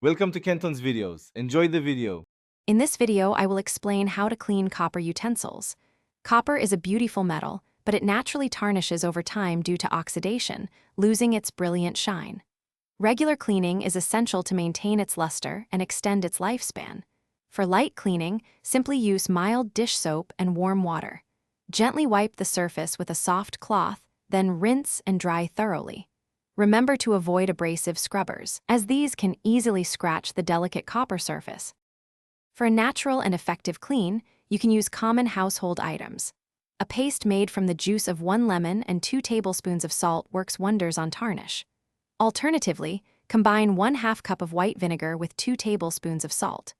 Welcome to Kenton's videos. Enjoy the video. In this video, I will explain how to clean copper utensils. Copper is a beautiful metal, but it naturally tarnishes over time due to oxidation, losing its brilliant shine. Regular cleaning is essential to maintain its luster and extend its lifespan. For light cleaning, simply use mild dish soap and warm water. Gently wipe the surface with a soft cloth, then rinse and dry thoroughly. Remember to avoid abrasive scrubbers, as these can easily scratch the delicate copper surface. For a natural and effective clean, you can use common household items. A paste made from the juice of 1 lemon and 2 tablespoons of salt works wonders on tarnish. Alternatively, combine 1/2 cup of white vinegar with 2 tablespoons of salt.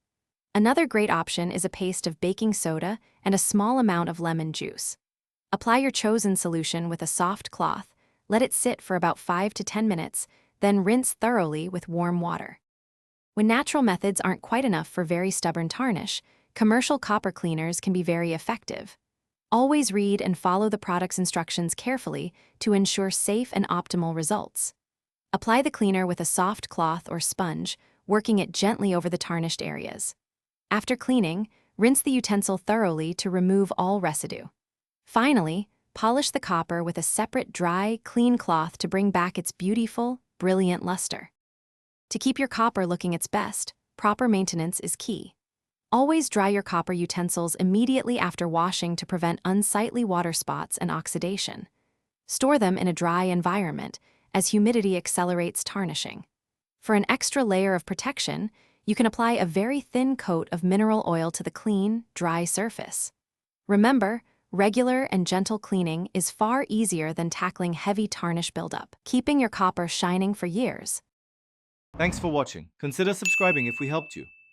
Another great option is a paste of baking soda and a small amount of lemon juice. Apply your chosen solution with a soft cloth, let it sit for about 5 to 10 minutes, then rinse thoroughly with warm water. When natural methods aren't quite enough for very stubborn tarnish, commercial copper cleaners can be very effective. Always read and follow the product's instructions carefully to ensure safe and optimal results. Apply the cleaner with a soft cloth or sponge, working it gently over the tarnished areas. After cleaning, rinse the utensil thoroughly to remove all residue. Finally, polish the copper with a separate dry, clean cloth to bring back its beautiful, brilliant luster. To keep your copper looking its best, proper maintenance is key. Always dry your copper utensils immediately after washing to prevent unsightly water spots and oxidation. Store them in a dry environment, as humidity accelerates tarnishing. For an extra layer of protection, you can apply a very thin coat of mineral oil to the clean, dry surface. Remember, regular and gentle cleaning is far easier than tackling heavy tarnish buildup, keeping your copper shining for years. Thanks for watching. Consider subscribing if we helped you.